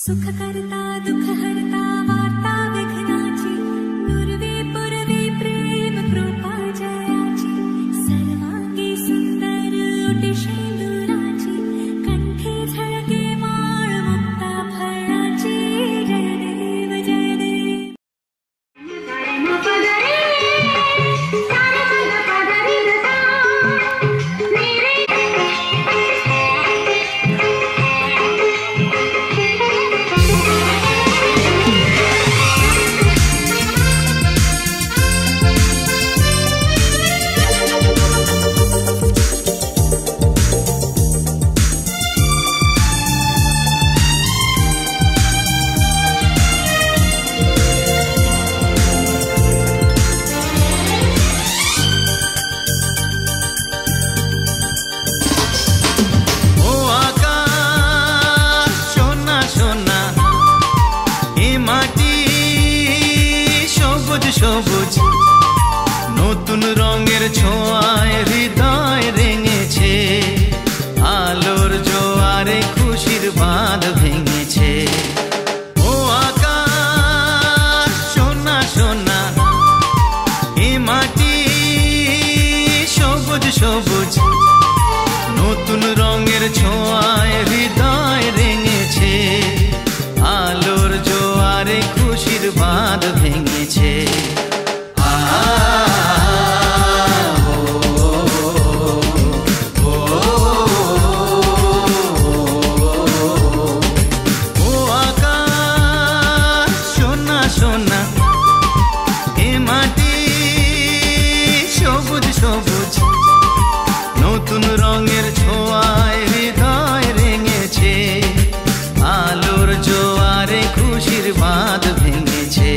सुख करता दुख हरता वार्ता विघ्नाची पूर्वी पूर्वी प्रेम कृपा जयाची सर्वांगी सुंदर ओटी शेंदुराची कंठी झळके माळ मुक्ता फळाची जय देव जय देव সবুজ নতুন রঙের ছোঁয়ায় হৃদয় রেঙেছে আলোর জোয়ারে খুশির বাঁধ ভেঙেছে ও আকাশ সোনা সোনা এ মাটি সবুজ সবুজ নতুন রঙের ছোঁয়ায় হৃদয় রেঙেছে আলোর জোয়ারে খুশির বাঁধ ভেঙেছে নতুন রঙের ছোঁয়ায় হৃদয় রেঙেছে আলোর জোয়ারে খুশির বাঁধ ভেঙেছে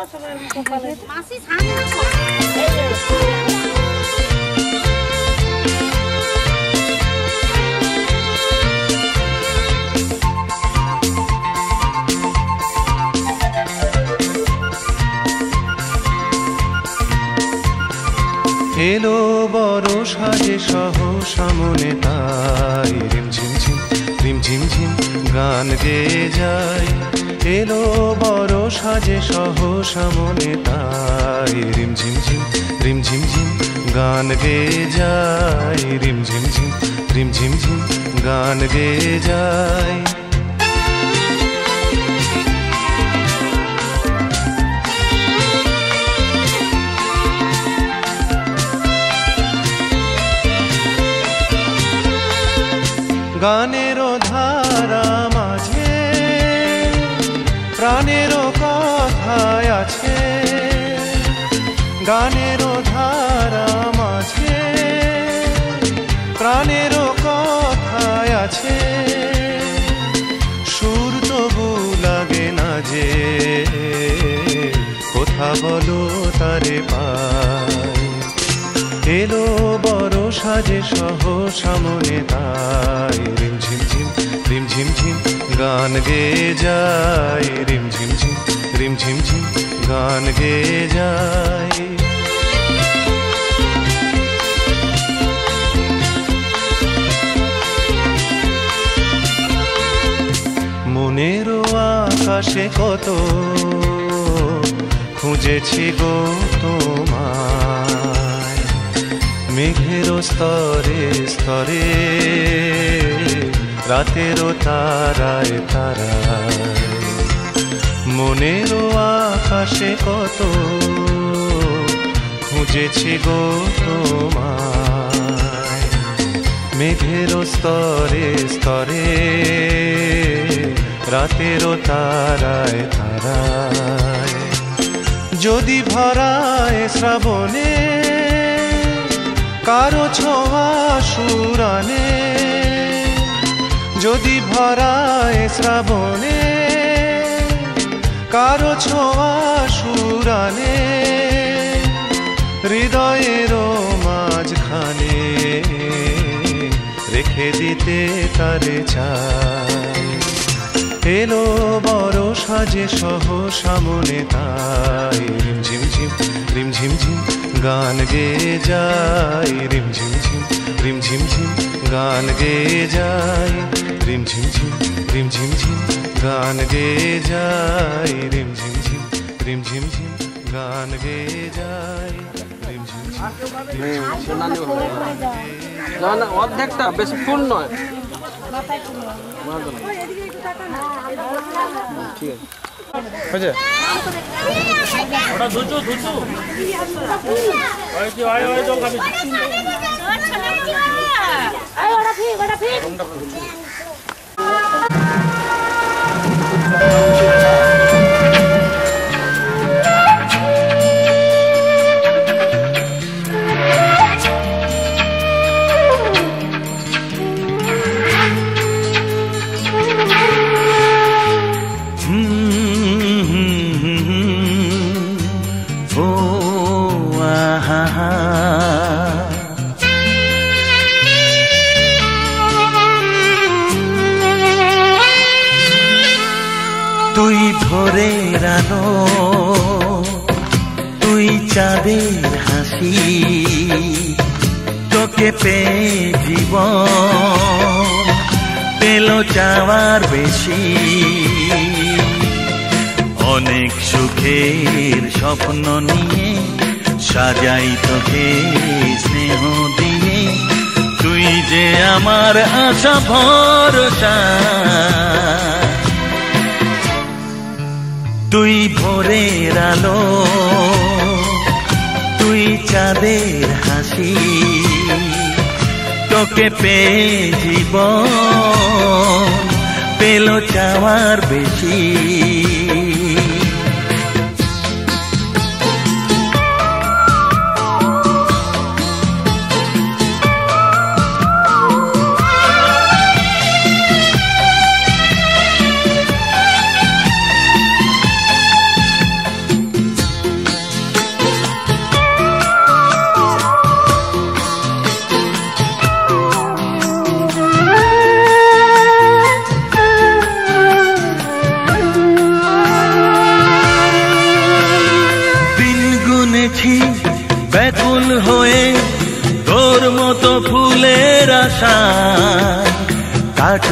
এলো বড় সাজে সহসা মনে তাই রিমঝিম ঝিম রিমঝিম ঝিম গান গেয়ে যায়। এলো বড় সাজে সহসা মনে তাই রিমঝিম ঝিম রিমঝিম ঝিম গান গেয়ে যায়। রিমঝিম ঝিম রিমঝিম ঝিম গান গেয়ে যায়। গানেরও ধারা মাঝে প্রাণেরও কথায় আছে। গানেরও ধারা মাঝে প্রাণেরও কথায় আছে। সুর তবু লাগে না যে কথা বলো তারে পায়। এলো বড় সাজে সহসা মনে তাই রিমঝিম ঝিম রিমঝিম ঝিম গান গেয়ে যায়। রিমঝিম ঝিম রিমঝিম ঝিম গান গেয়ে যায়। মনেরও আকাশে কত খুঁজেছি গো তোমায়। মেঘেরও স্তরে স্তরে রাতেরও তারায় তারায়। মনেরও আকাশে কত খুঁজেছি গো তোমায়। মেঘেরও স্তরে স্তরে রাতেরও তারায় তারায়। যদি ভরায় শ্রাবণে কারো ছোঁয়া সুরানে। যদি ভরায় শ্রাবণে কারো ছোঁয়া সুরানে। হৃদয়েরও মাঝখানে রেখে দিতে তারে চাই। এলো বড় সাজে সহসা মনে তাই রিমঝিম ঝিম রিমঝিম ঝিম গান গেয়ে যায়। রিমঝিম ঝিম রিমঝিম ঝিম গান গেয়ে যায়। রিমঝিম ঝিম রিমঝিম ঝিম গান গেয়ে যায়। রিমঝিম ঝিম রিমঝিম ঝিম গান গেয়ে যায়। রিমঝিম ঝিম অর্ধেকটা বেশি ফুল নয়। ঠিক আছে ওটা ধুচু ধুচু ওই আয় ওই তো খাবি আয় ওটা ফিক তুই ভোরের আলো, তুই চাঁদের হাসি, তোকে পেয়ে জীবন পেল চাওয়ার বেশি। অনেক সুখের স্বপ্ন নিয়ে সাজাই তোকে স্নেহ দিয়ে। তুই যে আমার আশা ভরসা, তুই ভোরের আলো, তুই চাঁদের হাসি, তোকে পেয়ে জীবন পেল চাওয়ার বেশি।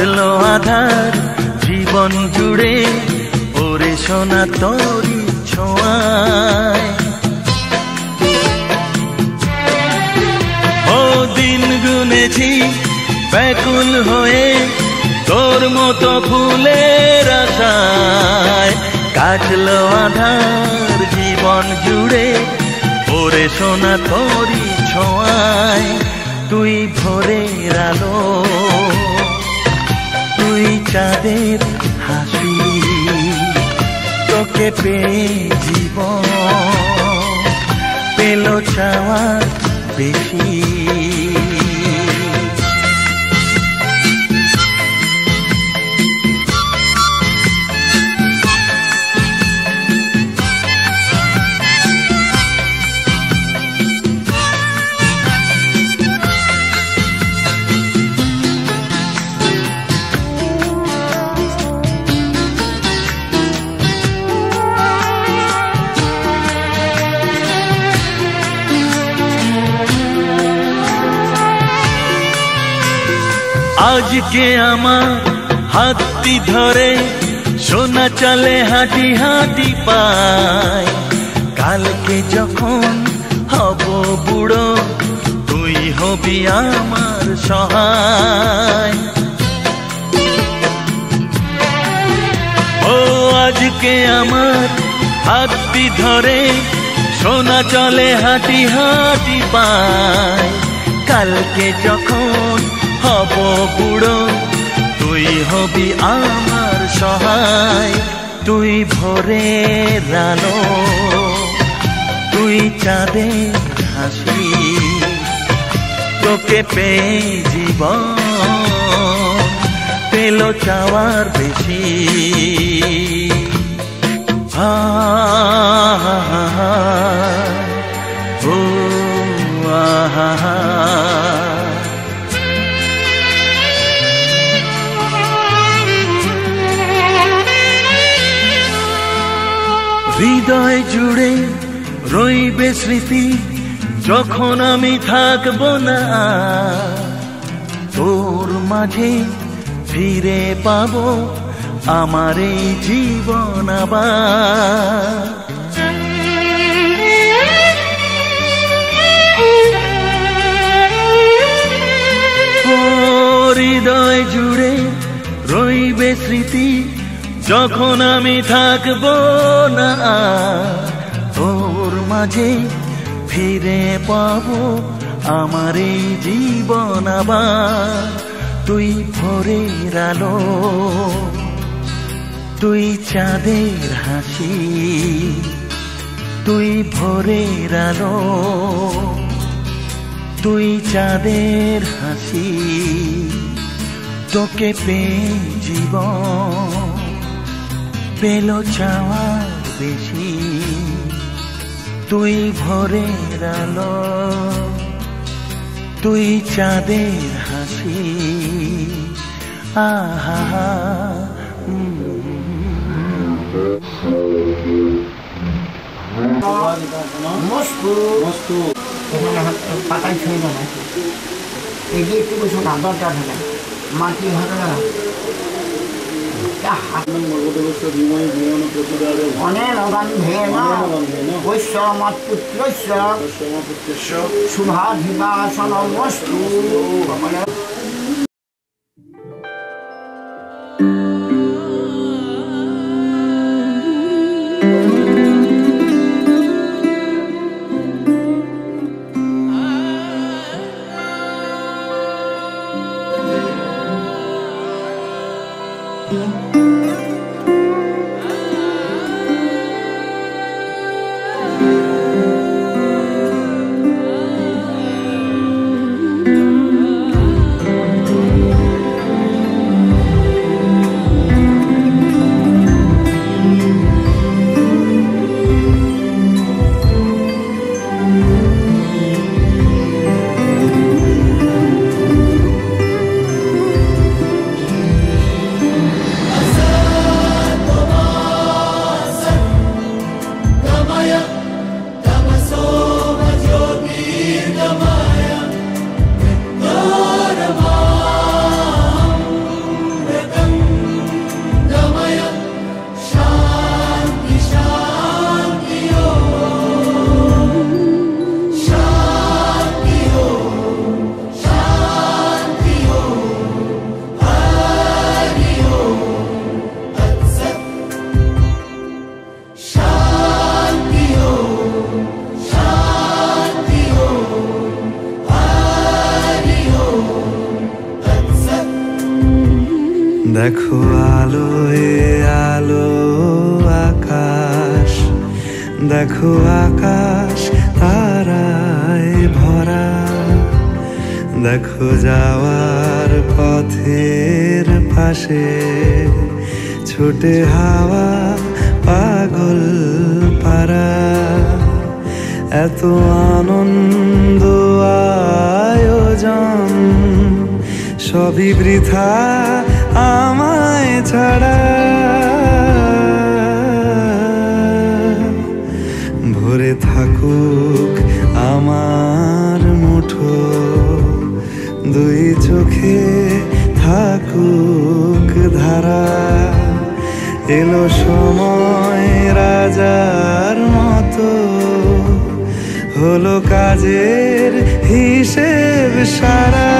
কাটলো আধার জীবন জুড়ে ওরে সোনা তোরি ছোঁয়ায়। ও দিন গুনেছি ব্যাকুল হয়ে তোর মতো ফুলের আশায়, কাটলো আধার জীবন জুড়ে ওরে সোনা তোরি ছোঁয়ায়। তুই ভোরের আলো, তুই চাঁদের হাসি, তোকে পেয়ে জীবন পেল চাওয়ার বেশি। আজকে আমার হাতটি ধরে সোনা চলে হাঁটি হাঁটি পায়, কালকে যখন হব বুড়ো তুই হবি আমার সহায়। ও আজকে আমার হাতটি ধরে সোনা চলে হাঁটি হাঁটি পায়, কালকে যখন হব বুড়ো তুই হবি আমার সহায়। তুই ভোরের আলো, তুই চাঁদের হাসি, তোকে পেয়ে জীবন পেল চাওয়ার বেশি। হা হা হা ও আহা হা। হৃদয় জুড়ে রইবে স্মৃতি যখন আমি থাকবো না, তোর মাঝে ফিরে পাবো আমার এই জীবন আবার। ও হৃদয় জুড়ে রইবে স্মৃতি যখন আমি থাকবো না, তোর মাঝে ফিরে পাবো আমার এই জীবন আবার। তুই ভোরের আলো, তুই চাঁদের হাসি, তুই ভোরের আলো, তুই চাঁদের হাসি, তোকে পেয়ে জীবন পেল চাওয়ার বেশি। তুই ভোরের আলো, তুই চাঁদের হাসি, আহা পাতায় ছুঁয়ে দেয়, এগিয়ে একটু বসে না দরকার হবে মাটি ভালো না। অনেরগন্ধেন বৈশ্যমৎপুত্রস্য শুভাধিবাসনমস্তু। দেখো আলোয় আলো আকাশ, দেখো আকাশ তারায় ভরা, দেখো যাওয়ার পথের পাশে ছোটে হাওয়া পাগল পারা। এত আনন্দ আয়োজন সবই বৃথা আমায় ছাড়া। ভরে থাকুক আমার মুঠো, দুই চোখে থাকুক ধারা। এলো সময় রাজার মতো, হলো কাজের হিসেব সারা।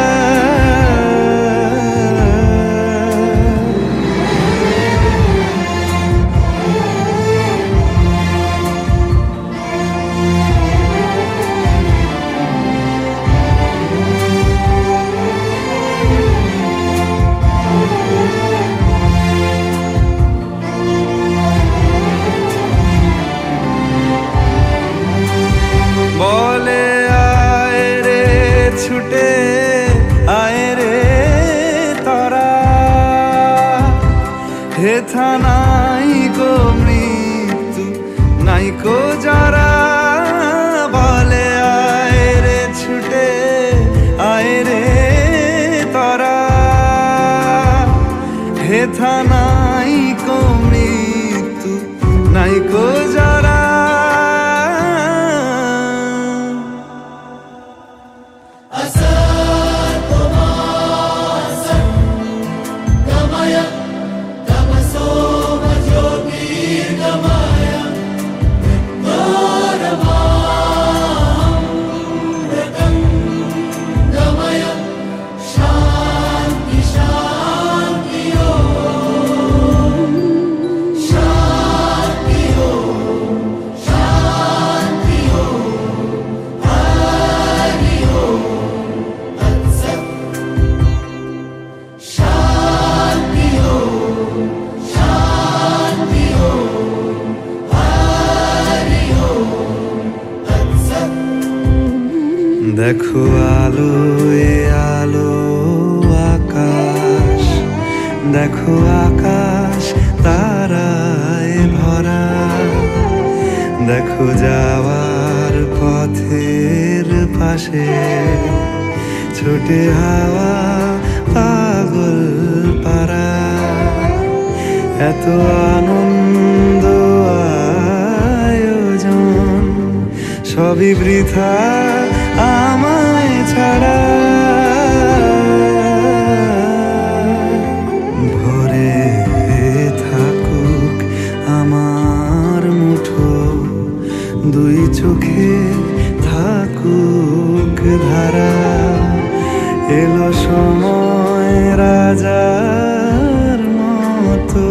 বলে আয় রে ছুটে আয় রে তরা, হেথা নাই গো মৃত্যু নাই কো যারা। বলে আয় রে ছুটে আয় রে তরা, হেথা নাই কো মৃত্যু নাই কো যারা। দেখো আলোয় আলো আকাশ, দেখো আকাশ তারায় ভরা, দেখো যাওয়ার পথের পাশে ছোটে হাওয়া পাগল পারা। এত আনন্দ আয়োজন সবই বৃথা আমায় ছাড়া। ভরে থাকুক আমার মুঠো, দুই চোখে থাকুক ধারা। এলো সময় রাজার মতো,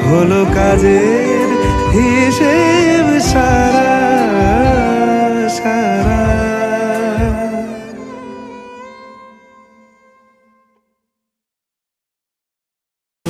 হলো কাজের হিসেব সারা।